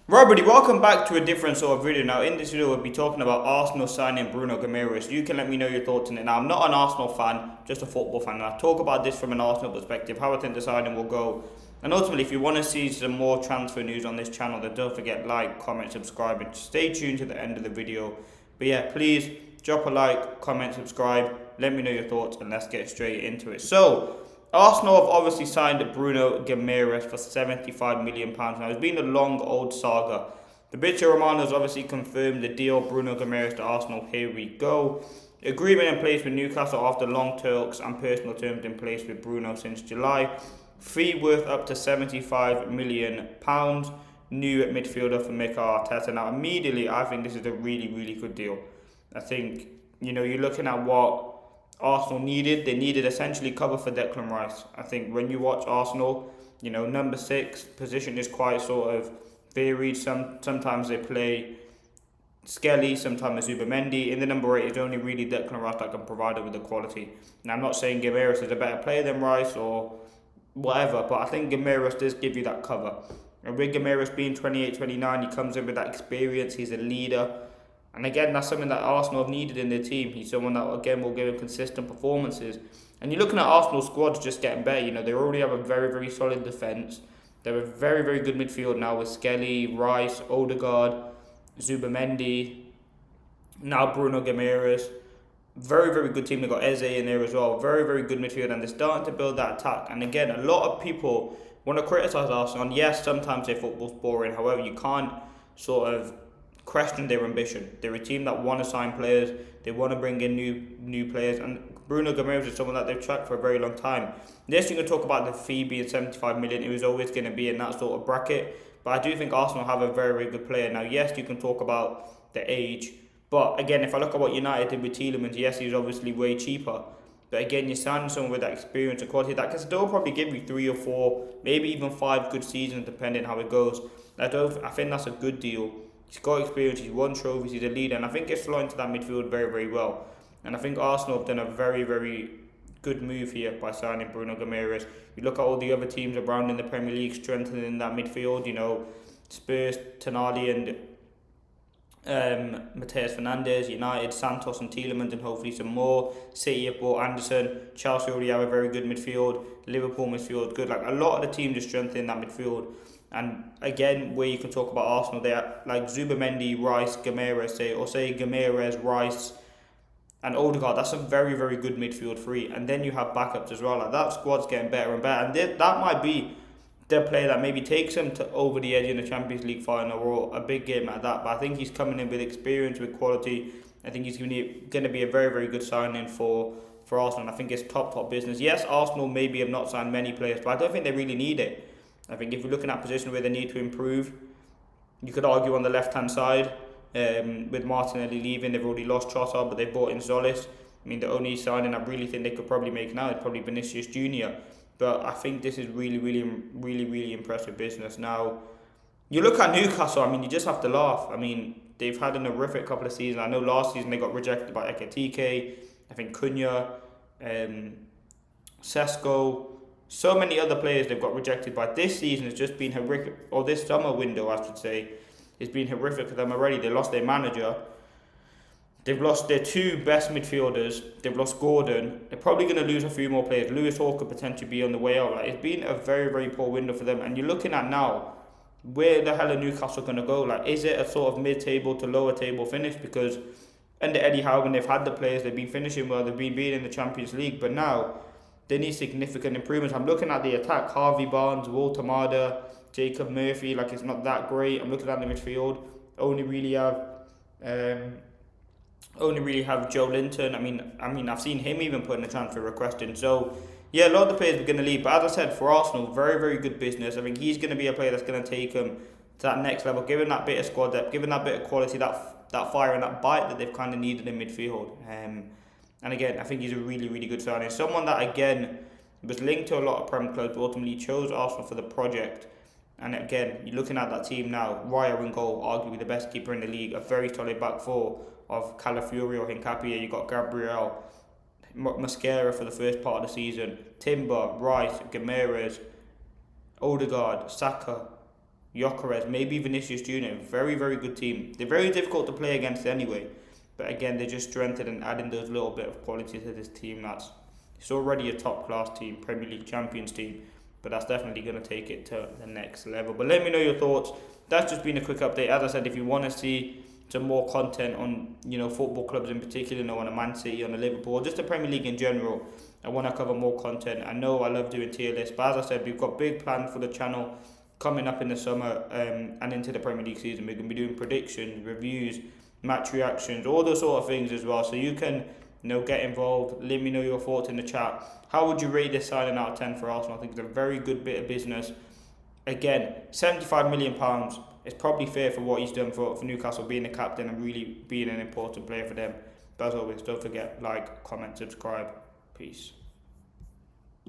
Right, buddy, welcome back to a different sort of video. Now, in this video, we'll be talking about Arsenal signing Bruno Guimaraes. You can let me know your thoughts on it. Now, I'm not an Arsenal fan, just a football fan. And I'll talk about this from an Arsenal perspective, how I think the signing will go. And ultimately, if you want to see some more transfer news on this channel, then don't forget like, comment, subscribe, and stay tuned to the end of the video. But yeah, please drop a like, comment, subscribe, let me know your thoughts, and let's get straight into it. So, Arsenal have obviously signed Bruno Guimaraes for £75 million. Now, it's been a long, old saga. Fabrizio Romano has obviously confirmed the deal. Bruno Guimaraes to Arsenal, here we go. Agreement in place with Newcastle after long talks and personal terms in place with Bruno since July. Fee worth up to £75 million. New midfielder for Mikel Arteta. Now, immediately, I think this is a really, really good deal. I think, you're looking at what Arsenal needed. They needed essentially cover for Declan Rice. I think when you watch Arsenal, number 6 position is quite sort of varied. Sometimes they play Skelly, sometimes Zubamendi. In the number 8, it's only really Declan Rice that can provide it with the quality. Now, I'm not saying Guimaraes is a better player than Rice or whatever, but I think Guimaraes does give you that cover. And with Guimaraes being 28, 29, he comes in with that experience. He's a leader. And again, that's something that Arsenal have needed in their team. He's someone that, again, will give him consistent performances. And you're looking at Arsenal's squads just getting better. They already have a very, very solid defence. They have a very, very good midfield now with Skelly, Rice, Odegaard, Zubamendi, now Bruno Guimaraes. Very, very good team. They've got Eze in there as well. Very, very good midfield. And they're starting to build that attack. And again, a lot of people want to criticise Arsenal. And yes, sometimes their football's boring. However, you can't sort of question their ambition. They're a team that want to sign players. They want to bring in new players, and Bruno Guimaraes is someone that they've tracked for a very long time. Yes, you can talk about the fee being 75 million. It was always going to be in that sort of bracket, but I do think Arsenal have a very, very good player. Now, yes, you can talk about the age, but again, if I look at what United did with Tielemans, yes, he's obviously way cheaper. But again, you're signing someone with that experience and quality that can still probably give you 3 or 4, maybe even 5 good seasons, depending how it goes. I think that's a good deal. He's got experience, he's won trophies, he's a leader, and I think it's flowing into that midfield very, very well. And I think Arsenal have done a very, very good move here by signing Bruno Guimaraes. You look at all the other teams around in the Premier League strengthening that midfield, Spurs, Tonali and Mateus Fernandes, United, Santos and Tielemans, and hopefully some more. City have bought Anderson. Chelsea already have a very good midfield. Liverpool midfield good. Like, a lot of the teams are strengthening that midfield. And again, where you can talk about Arsenal, they are like Zubamendi, Rice, Guimaraes, say Guimaraes, Rice, and Odegaard. That's a very, very good midfield three. And then you have backups as well. Like, that squad's getting better and better. And that might be the player that maybe takes them to over the edge in the Champions League final or a big game like that. But I think he's coming in with experience, with quality. I think he's going to be a very, very good signing for Arsenal. And I think it's top business. Yes, Arsenal maybe have not signed many players, but I don't think they really need it. I think if you're looking at position where they need to improve, you could argue on the left-hand side, with Martinelli leaving, they've already lost Trossard, but they've bought in Solis. I mean, the only signing I really think they could probably make now is probably Vinicius Junior. But I think this is really, really, really, really impressive business. Now, you look at Newcastle, I mean, you just have to laugh. I mean, they've had an horrific couple of seasons. I know last season they got rejected by Ekitike, I think Cunha, Sesko. So many other players they've got rejected by. This season has just been horrific, or this summer window, I should say, has been horrific for them already. They lost their manager. They've lost their 2 best midfielders. They've lost Gordon. They're probably going to lose a few more players. Lewis Hall could potentially be on the way out. Like, it's been a very, very poor window for them. And you're looking at now, where the hell are Newcastle going to go? Like, is it a sort of mid-table to lower table finish? Because under Eddie Howe, when they've had the players, they've been finishing well. They've been being in the Champions League. But now, they need significant improvements. I'm looking at the attack. Harvey Barnes, Walter Marder, Jacob Murphy. Like, it's not that great. I'm looking at the midfield. Only really have Joe Linton. I mean, I've seen him even putting a transfer request in. So, yeah, a lot of the players are going to leave. But as I said, for Arsenal, very, very good business. I think he's going to be a player that's going to take them to that next level, given that bit of squad depth, given that bit of quality, that fire and that bite that they've kind of needed in midfield. And again, I think he's a really, really good signing. Someone that, again, was linked to a lot of Prem clubs, but ultimately chose Arsenal for the project. And again, you're looking at that team now. Raya in goal, arguably the best keeper in the league. A very solid back four of Calafiori or Hincapié. You've got Gabriel, Mascara for the first part of the season. Timber, Rice, Guimaraes, Odegaard, Saka. Gyökeres, maybe Vinicius Junior. Very, very good team. They're very difficult to play against anyway. But again, they're just strengthening and adding those little bit of quality to this team. It's already a top class team, Premier League champions team. But that's definitely going to take it to the next level. But let me know your thoughts. That's just been a quick update. As I said, if you want to see some more content on, football clubs in particular, on a Man City, on a Liverpool, just the Premier League in general, I want to cover more content. I know I love doing tier lists, but as I said, we've got big plans for the channel coming up in the summer and into the Premier League season. We're going to be doing predictions, reviews, match reactions, all those sort of things as well. So you can, get involved. Let me know your thoughts in the chat. How would you rate this signing out of 10 for Arsenal? I think it's a very good bit of business. Again, £75 million. It's probably fair for what he's done for Newcastle, being a captain and really being an important player for them. But as always, don't forget, like, comment, subscribe. Peace.